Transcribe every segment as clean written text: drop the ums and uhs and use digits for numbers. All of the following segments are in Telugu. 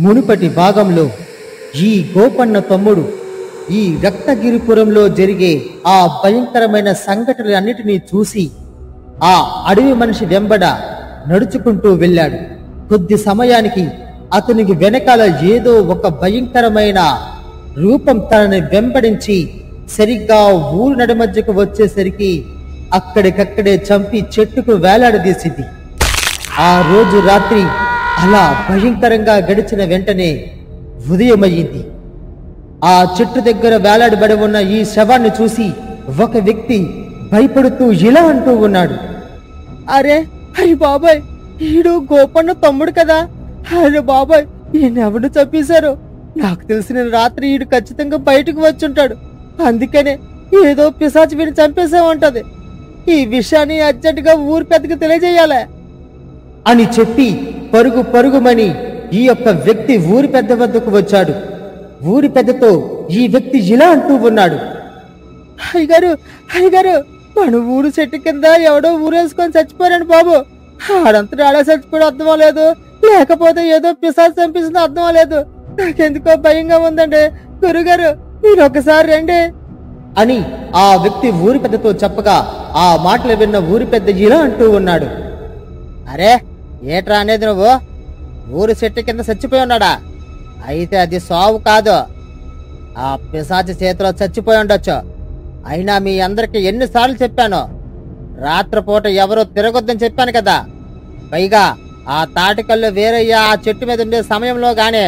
మునుపటి భాగంలో ఈ గోపన్న తమ్ముడు ఈ రక్తగిరిపురంలో జరిగే ఆ భయంకరమైన సంఘటనలన్నిటినీ చూసి ఆ అడవి మనిషి వెంబడ నడుచుకుంటూ వెళ్ళాడు. కొద్ది సమయానికి అతనికి వెనకాల ఏదో ఒక భయంకరమైన రూపం తనని వెంబడించి సరిగ్గా ఊరు నడిమధ్యకు వచ్చేసరికి అక్కడికక్కడే చంపి చెట్టుకు వేలాడదీసింది. ఆ రోజు రాత్రి అలా భయంకరంగా గడిచిన వెంటనే ఉదయమయ్యింది. ఆ చెట్టు దగ్గర వేలాడబడి ఉన్న ఈ శవాన్ని చూసి ఒక వ్యక్తి భయపడుతూ ఇలా అంటూ ఉన్నాడు, అరే అరే బాబాయ్, ఈడు గోపన్న తమ్ముడు కదా. అరే బాబాయ్, ఈయనెవడు చంపేశారు? నాకు తెలిసిన రాత్రి ఈడు ఖచ్చితంగా బయటకు వచ్చుంటాడు. అందుకనే ఏదో పిశాచి వీడిని చంపేసామంటది. ఈ విషయాన్ని అర్జెంటుగా ఊరు పెద్దకి తెలియజేయాలి అని చెప్పి పరుగుమని ఈ యొక్క వ్యక్తి ఊరి పెద్ద వద్దకు వచ్చాడు. ఊరి పెద్దతో ఈ వ్యక్తి ఇలా అంటూ ఉన్నాడు, అయ్యగారు, మన ఊరు చెట్టు కింద ఎవడో ఊరేసుకొని చచ్చిపోయాడు బాబు. ఆడంతటా ఆడే చచ్చిపోయాడు అర్థం లేదు, లేకపోతే ఏదో పిశాచి చంపిస్తుంది అర్థం లేదు. నాకెందుకో భయంగా ఉందండి. గురుగారు, మీరు ఒకసారి రండి అని ఆ వ్యక్తి ఊరి పెద్దతో చెప్పగా ఆ మాటలు విన్న ఊరి పెద్ద ఇలా అంటూ ఉన్నాడు, అరే ఏట్రా అనేది నువ్వు? ఊరు చెట్టు కింద చచ్చిపోయి ఉన్నాడా? అయితే అది సావు కాదు, ఆ పిశాచి చేతిలో చచ్చిపోయి ఉండొచ్చు. అయినా మీ అందరికి ఎన్నిసార్లు చెప్పాను, రాత్రిపూట ఎవరో తిరగొద్దని చెప్పాను కదా. పైగా ఆ తాటికల్లు వేరయ్య ఆ చెట్టు మీద ఉండే సమయంలో గానే,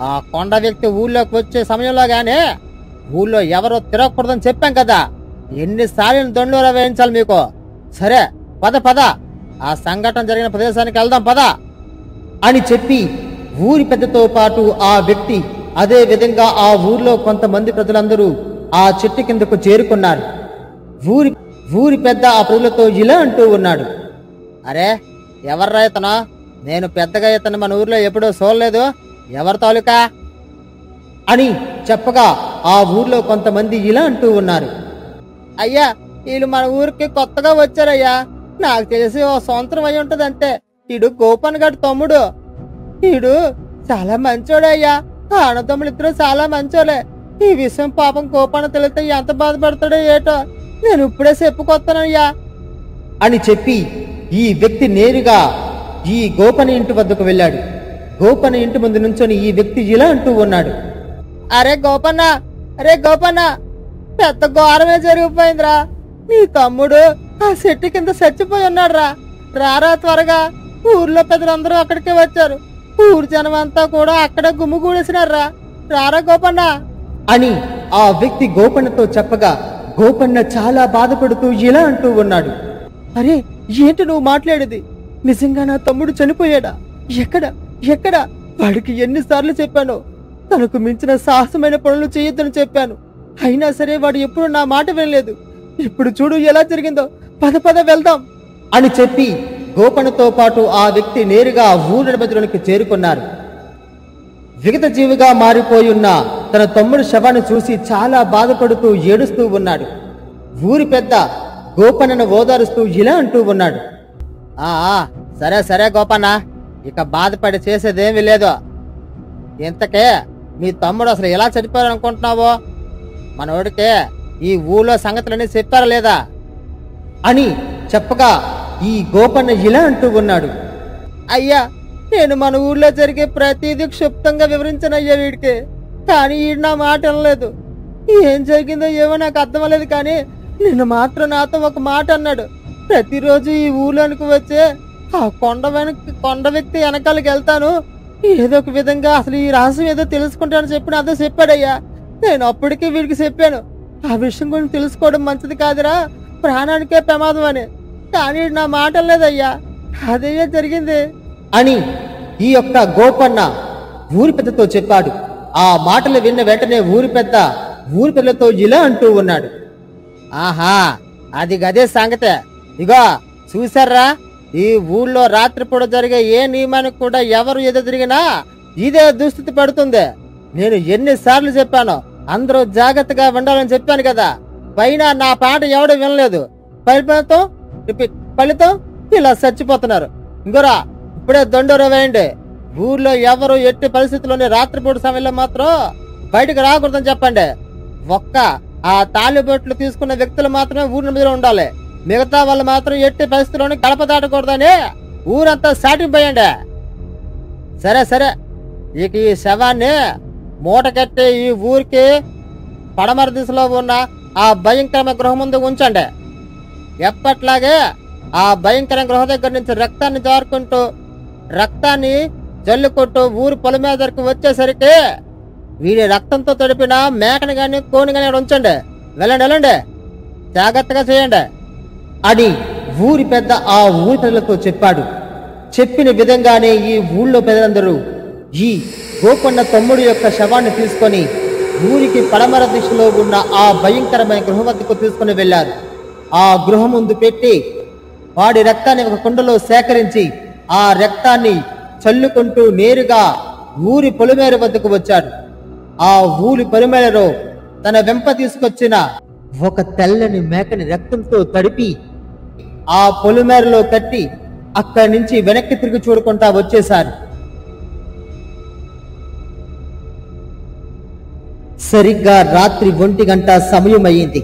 ఆ కొండ వ్యక్తి ఊళ్ళోకి వచ్చే సమయంలో గానే ఊళ్ళో ఎవరో తిరగకూడదని చెప్పాం కదా. ఎన్నిసార్లు దొండలో వేయించాలి మీకు? సరే పద ఆ సంఘటన జరిగిన ప్రదేశానికి వెళ్దాం పద అని చెప్పి ఊరి పెద్దతో పాటు ఆ వ్యక్తి అదే విధంగా ఆ ఊర్లో కొంతమంది ప్రజలందరూ ఆ చెట్టు కిందకు చేరుకున్నారు. ఊరి పెద్ద ఆ ప్రజలతో ఇలా అంటూ ఉన్నాడు, అరే ఎవర్రా ఇతను? నేను పెద్దగా ఇతను మన ఊర్లో ఎప్పుడూ చూడలేదు. ఎవరి తాలూకా అని చెప్పగా ఆ ఊర్లో కొంతమంది ఇలా అంటూ ఉన్నారు, అయ్యా వీళ్ళు మన ఊరికి కొత్తగా వచ్చారయ్యా. నాకు తెలిసి ఓ సంవత్సరం అయి ఉంటది అంతే. ఈడు గోపన్ గడి తమ్ముడు. ఈడు చాలా మంచోడయ్యా. ఆడతమ్ముడు ఇద్దరు చాలా మంచోలే. ఈ విషయం పాపం గోపన్న తెలిస్తే ఎంత బాధపడతాడో ఏటో. నేను ఇప్పుడే చెప్పుకొస్తానయ్యా అని చెప్పి ఈ వ్యక్తి నేరుగా ఈ గోపని ఇంటి వద్దకు వెళ్ళాడు. గోపని ఇంటి ముందు నుంచొని ఈ వ్యక్తి ఇలా అంటూ ఉన్నాడు, అరే గోపన్న, పెద్ద ఘోరమే జరిగిపోయిందిరా. నీ తమ్ముడు ఆ చెట్టు కింద చచ్చిపోయి ఉన్నాడు. రారా త్వరగా. ఊర్లో పెద్దలందరూ అక్కడికే వచ్చారు. ఊరు జనం అంతా కూడా అక్కడే గుమ్ముగూడేసినారా. రారా గోపన్న అని ఆ వ్యక్తి గోపన్నతో చెప్పగా గోపన్న చాలా బాధపడుతూ ఇలా అంటూ ఉన్నాడు, అరే ఏంటి నువ్వు మాట్లాడేది? నిజంగా నా తమ్ముడు చనిపోయాడా? ఎక్కడ? వాడికి ఎన్నిసార్లు చెప్పాను, తనకు మించిన సాహసమైన పనులు చేయొద్దని చెప్పాను. అయినా సరే వాడు ఎప్పుడు నా మాట వినలేదు. ఇప్పుడు చూడు ఎలా జరిగిందో. పద వెళ్దాం అని చెప్పి గోపన్నతో పాటు ఆ వ్యక్తి నేరుగా ఊరి మధ్యలోనికి చేరుకున్నారు. విగత జీవిగా మారిపోయి ఉన్న తన తమ్ముడు శవాన్ని చూసి చాలా బాధపడుతూ ఏడుస్తూ ఉన్నాడు. ఊరి పెద్ద గోపన్నను ఓదారుస్తూ ఇలా అంటూ ఉన్నాడు, సరే గోపన్న, ఇక బాధపడి చేసేదేమీ లేదు. ఇంతకే మీ తమ్ముడు అసలు ఎలా చనిపోయారనుకుంటున్నావో? మనోడికే ఈ ఊళ్ళో సంగతులన్నీ చెప్పారా లేదా అని చెప్పగా ఈ గోపన్న ఇలా అంటూ ఉన్నాడు, అయ్యా నేను మన ఊర్లో జరిగే ప్రతిదీ క్షుప్తంగా వివరించనయ్యా వీడికి. కానీ ఈడు నా మాట వినలేదు. ఏం జరిగిందో ఏమో నాకు అర్థమలేదు. కానీ నిన్న మాత్రం నాతో ఒక మాట అన్నాడు. ప్రతిరోజు ఈ ఊర్లోనికి వచ్చే ఆ కొండ వ్యక్తి వెనకాలకి వెళ్తాను, ఏదో ఒక విధంగా అసలు ఈ రహస్యం ఏదో తెలుసుకుంటానని చెప్పి అదే చెప్పాడయ్యా. నేను అప్పటికే వీడికి చెప్పాను, ఆ విషయం గురించి తెలుసుకోవడం మంచిది కాదురా, ప్రాణానికే ప్రమాదం అని. కానీ నా మాట లేదయ్యా. అదే జరిగింది అని ఈ యొక్క గోపన్న ఊరి పెద్దతో చెప్పాడు. ఆ మాటలు విన్న వెంటనే ఊరి పెద్దలతో ఇలా అంటూ ఉన్నాడు, ఆహా అది గదే సంగతే. ఇగో చూసారా, ఈ ఊళ్ళో రాత్రిపూట జరిగే ఏ నియమానికి కూడా ఎవరు ఎదురిగినా ఇదే దుస్థితి పడుతుంది. నేను ఎన్నిసార్లు చెప్పాను, అందరూ జాగ్రత్తగా ఉండాలని చెప్పాను కదా. పైన నా పాట ఎవడూ వినలేదు. ఫలితం ఇలా చచ్చిపోతున్నారు. ఇంకోరా ఇప్పుడే దొండోర వేయండి. ఊర్లో ఎవరు ఎట్టి పరిస్థితుల్లోని రాత్రిపూట సమయంలో మాత్రం బయటకు రాకూడదని చెప్పండి. ఒక్క ఆ తాలిబొట్లు తీసుకున్న వ్యక్తులు మాత్రమే ఊరి మీద ఉండాలి. మిగతా వాళ్ళు మాత్రం ఎట్టి పరిస్థితుల్లోని గడప దాటకూడదని ఊరంతా సాటిపోయండి. సరే సరే, ఇక ఈ శవాన్ని మూట కట్టి ఈ ఊరికి పడమర దిశలో ఉన్న ఆ భయంకరమైన గృహం ముందు ఉంచండి. ఎప్పట్లాగే ఆ భయంకర గృహ దగ్గర నుంచి రక్తాన్ని జారుకుంటూ రక్తాన్ని జల్లుకుంటూ ఊరు పొలం మీద దగ్గరకు వచ్చేసరికి వీడి రక్తంతో తడిపిన మేకని గాని కోని గాని ఉంచండి. వెళ్ళండి వెళ్ళండి, జాగ్రత్తగా చేయండి అని ఊరి పెద్ద ఆ ఊరి ప్రజలతో చెప్పాడు. చెప్పిన విధంగానే ఈ ఊళ్ళో ప్రజలందరూ ఈ గోపన్న తమ్ముడు యొక్క శవాన్ని తీసుకొని ఊరికి పడమర దిశలో ఉన్న ఆ భయంకరమైన గృహం వద్దకు తీసుకుని వెళ్లారు. ఆ గృహం ముందు పెట్టి వాడి రక్తాన్ని ఒక కుండలో సేకరించి ఆ రక్తాన్ని చల్లుకుంటూ నేరుగా ఊరి పొలిమేర వద్దకు వచ్చాడు. ఆ ఊరి పొలిమేరలో తన వెంప తీసుకొచ్చిన ఒక తెల్లని మేకని రక్తంతో తడిపి ఆ పొలిమేరలో కట్టి అక్కడి నుంచి వెనక్కి తిరిగి చూడకుండా వచ్చేశారు. సరిగ్గా రాత్రి 1 గంట సమయం అయ్యింది.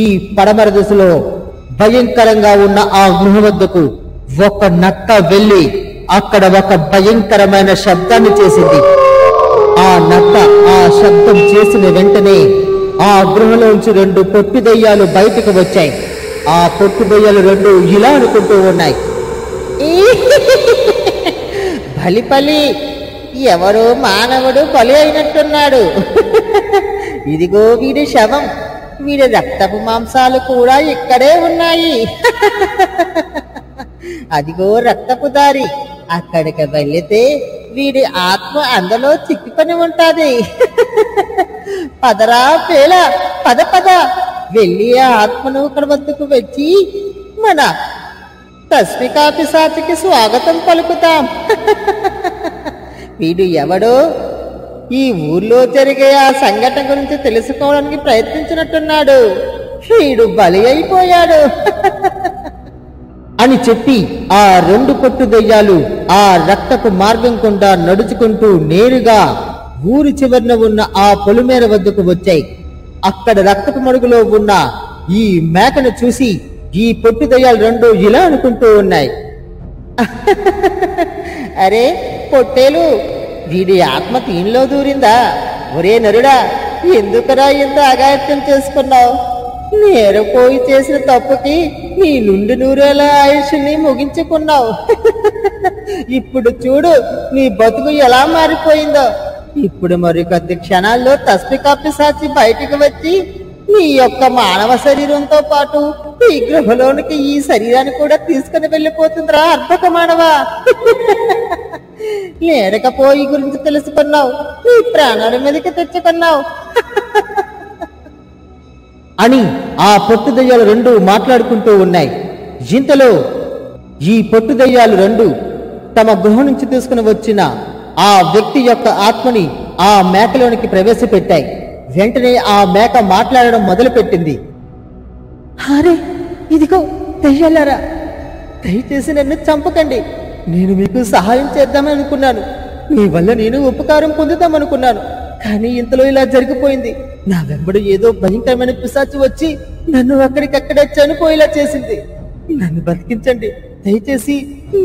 ఈ పడమర దిశలో భయంకరంగా ఉన్న ఆ గృహ వద్దకు ఒక నక్క వెళ్లి అక్కడ ఒక భయంకరమైన శబ్దాన్ని చేసింది. ఆ నక్క ఆ శబ్దం చేసిన వెంటనే ఆ గృహలోంచి 2 పొట్టి దయ్యాలు బయటకు వచ్చాయి. ఆ పొట్టి దయ్యాలు 2 ఇలా అనుకుంటూ ఉన్నాయి, బలి ఎవరో మానవుడు బలి అయినట్టున్నాడు. ఇదిగో వీడి శవం, వీడి రక్తపు మాంసాలు కూడా ఇక్కడే ఉన్నాయి. అదిగో రక్తపు దారి, అక్కడికి వెళితే వీడి ఆత్మ అందులో చిక్కుకొని ఉంటాది. పదరా పేల, పద పద, వెళ్ళి ఆ ఆత్మను ఇక్కడ వద్దకు వచ్చి మన తస్మికా పిశాచికి స్వాగతం పలుకుతాం. వీడు ఎవడో ఈ ఊర్లో జరిగే ఆ సంఘటన గురించి తెలుసుకోవడానికి ప్రయత్నించినట్టున్నాడు. వీడు బలి అయిపోయాడు అని చెప్పి ఆ 2 పొట్టు దయ్యాలు ఆ రక్తపు మార్గం గుండా నడుచుకుంటూ నేరుగా ఊరి చివరన ఉన్న ఆ పొలిమేర వద్దకు వచ్చాయి. అక్కడ రక్తపు మడుగులో ఉన్న ఈ మేకను చూసి ఈ పొట్టు దయ్యాలు 2 ఇలా అనుకుంటూ ఉన్నాయి, అరే పొట్టేలు, వీడి ఆత్మ దీనిలో దూరిందా? ఒరే నరుడా, ఎందుకురా ఇంత అగాత్యం చేసుకున్నావు? నేరపోయి చేసిన తప్పుకి నీ నుండి నూరేళ్ల ఆయుష్ని ముగించుకున్నావు. ఇప్పుడు చూడు నీ బతుకు ఎలా మారిపోయిందో. ఇప్పుడు మరికొద్ది క్షణాల్లో తస్మికా పిశాచి బయటికి వచ్చి నీ యొక్క మానవ శరీరంతో పాటు ఈ గృహలోనికి ఈ శరీరాన్ని కూడా తీసుకుని వెళ్ళిపోతుందిరా అర్భక మానవా. లేరకపోయి గురించి తెలుసుకున్నావు, నీ ప్రాణాల మీదకి తెచ్చుకున్నావు అని ఆ పొట్టు దయ్యాలు 2 మాట్లాడుకుంటూ ఉన్నాయి. ఇంతలో ఈ పొట్టు దయ్యాలు 2 తమ గృహం నుంచి తీసుకుని వచ్చిన ఆ వ్యక్తి యొక్క ఆత్మని ఆ మేకలోనికి ప్రవేశపెట్టాయి. వెంటనే ఆ మేక మాట్లాడడం మొదలుపెట్టింది, అరే ఇదిగో దయ్యాలారా, దయచేసి నన్ను చంపకండి. నేను మీకు సహాయం చేద్దామని అనుకున్నాను, మీ వల్ల నేను ఉపకారం పొందుదామనుకున్నాను. కానీ ఇంతలో ఇలా జరిగిపోయింది. నా వెంబడి ఏదో భయంకరమైన పిశాచి వచ్చి నన్ను అక్కడికక్కడే చనిపోయేలా చేసింది. నన్ను బ్రతికించండి దయచేసి,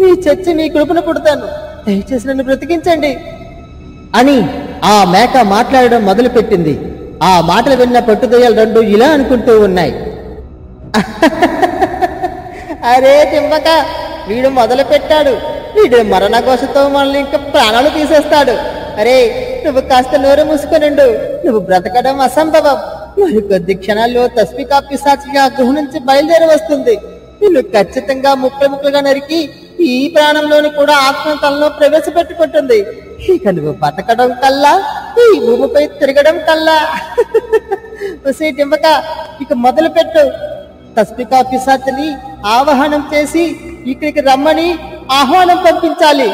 మీ చచ్చి మీ కృపను పుడతాను, దయచేసి నన్ను బ్రతికించండి అని ఆ మేక మాట్లాడడం మొదలుపెట్టింది. ఆ మాటలు విన్న పట్టుదయ్యాలు 2 ఇలా అనుకుంటూ ఉన్నాయి, అరే తింపక, వీడు మొదలు పెట్టాడు. వీడు మరణ ఘోషతో మనల్ని ఇంకా ప్రాణాలు తీసేస్తాడు. అరే నువ్వు కాస్త నోరు మూసుకొనిండు, నువ్వు బ్రతకడం అసంభవం. మరి కొద్ది క్షణాల్లో తస్మికా పిశాచి ఆ గృహ నుంచి బయలుదేరి వస్తుంది. నిన్ను ఖచ్చితంగా ముక్కలుగా నరికి ఈ ప్రాణంలోని కూడా ఆత్మ తనలో ప్రవేశపెట్టుకుంటుంది. ఇక నువ్వు బతకడం కల్లా ఈ భూమిపై తిరగడం కల్లా. టింపక, ఇక మొదలు పెట్టు. తస్మికా పిశాచిని ఆవాహనం చేసి ఇక్కడికి రమ్మని ఆహ్వానం పంపించాలి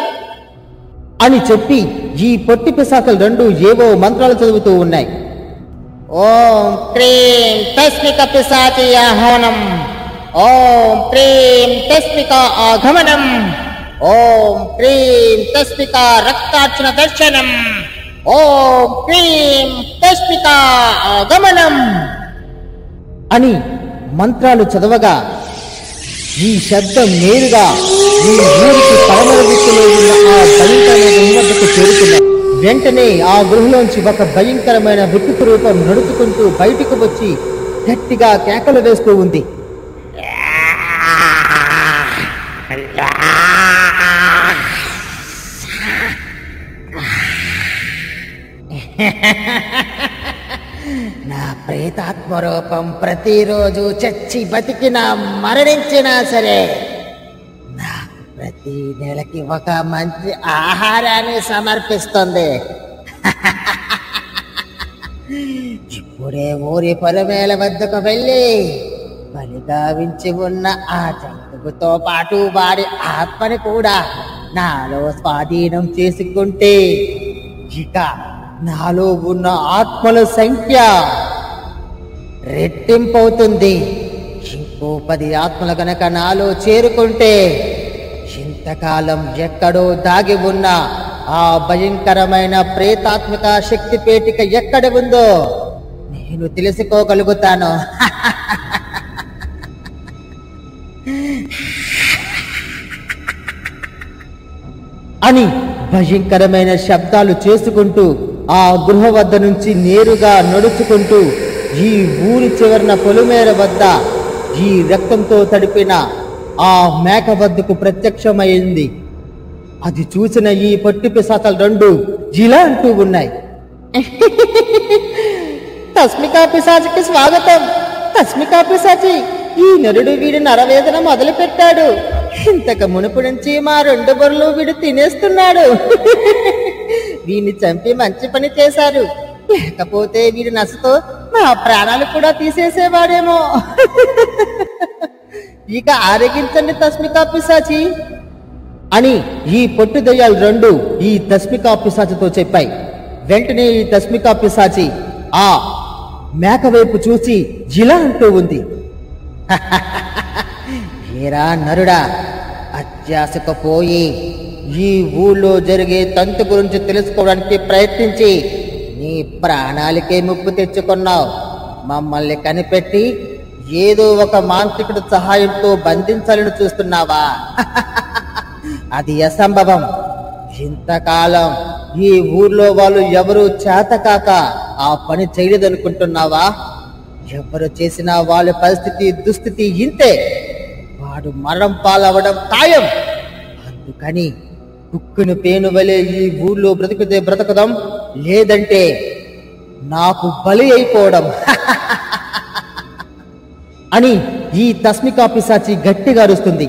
అని చెప్పి ఈ పొట్టి పిశాచాలు 2 ఏవో మంత్రాలు చదువుతూ ఉన్నాయి. ఓం క్రీం తస్మిక పిశాచి ఆహ్వానం, ఓం ప్రేం తస్మిక ఆగమనం, ఓం క్రీం తస్మిక రక్తార్చన దర్శనం, ఓం క్రీం తస్మిక ఆగమనం అని మంత్రాలు చదవగా ఈ శబ్దం నేరుగా ఈ ఊరికి పడమర దిక్కులో ఉన్న ఆ భయంకరమైన గుహ వద్దకు చేరుకున్నారు. వెంటనే ఆ గృహలోంచి ఒక భయంకరమైన వికృత రూపం నడుచుకుంటూ బయటకు వచ్చి గట్టిగా కేకలు వేస్తూ ఉంది. నా ప్రేతాత్మ రూపం ప్రతిరోజు చచ్చి బతికినా మరణించినా సరే నాకు ప్రతి నెలకి ఒక మంచి ఆహారాన్ని సమర్పిస్తుంది. ఇప్పుడే ఊరి పొలమేల వద్దకు వెళ్ళి బలిగావించి ఉన్న ఆ జంతువుతో పాటు వాడి ఆత్మని కూడా నాలో స్వాధీనం చేసుకుంటే ఇక నాలో ఉన్న ఆత్మల సంఖ్య రెట్టింపవుతుంది. ఇంకో 10 ఆత్మలు గనక నాలో చేరుకుంటే ఇంతకాలం ఎక్కడో దాగి ఉన్న ఆ భయంకరమైన ప్రేతాత్మిక శక్తి పేటిక ఎక్కడ ఉందో నేను తెలుసుకోగలుగుతాను. అని భయంకరమైన శబ్దాలు చేసుకుంటూ ఆ గృహ వద్ద నుంచి నేరుగా నడుచుకుంటూ ఈ ఊరి చివరన పొలిమేర వద్ద ఈ రక్తంతో తడిపిన ఆ మేక వద్దకు ప్రత్యక్షమైంది. అది చూసిన ఈ పొట్టి పిశాచాలు 2 ఇలా అంటూ ఉన్నాయి. తస్మికా పిశాచికి స్వాగతం. తస్మికా పిశాచి, ఈ నరుడు వీడి నరవేదన మొదలు పెట్టాడు. ఇంతకు మునుపు నుంచి మా 2 బొర్రలు వీడు తినేస్తున్నాడు. వీడిని చంపి మంచి పని చేశారు, లేకపోతే వీడి నసతో మా ప్రాణాలు కూడా తీసేసేవాడేమో. ఇక ఆరగించండి తస్మికా పిశాచి అని ఈ పొట్టు దయ్యాలు 2 ఈ తస్మికా పిశాచితో చెప్పాయి. వెంటనే ఈ తస్మికా పిశాచి ఆ మేక వైపు చూసి ఇలా అంటూ ఉంది. ఏరా నరుడా, అత్యాశకు పోయి ఈ ఊళ్ళో జరిగే తంతు గురించి తెలుసుకోవడానికి ప్రయత్నించి నీ ప్రాణాలకే ముప్పు తెచ్చుకున్నావు. మమ్మల్ని కనిపెట్టి ఏదో ఒక మాంత్రికుడి సహాయంతో బంధించాలని చూస్తున్నావా? అది అసంభవం. ఇంతకాలం ఈ ఊర్లో వాళ్ళు ఎవరు చేతకాక ఆ పని చేయలేదనుకుంటున్నావా? ఎవరు చేసినా వాళ్ళ పరిస్థితి దుస్థితి ఇంతే. వాడు మరణం పాలవడం ఖాయం. అందుకని కుక్కును పేను వలె ఈ ఊర్లో బ్రతికితే బ్రతకడం, లేదంటే నాకు బలి అయిపోవడం అని ఈ తస్మికా పిశాచి గట్టిగా అరుస్తుంది.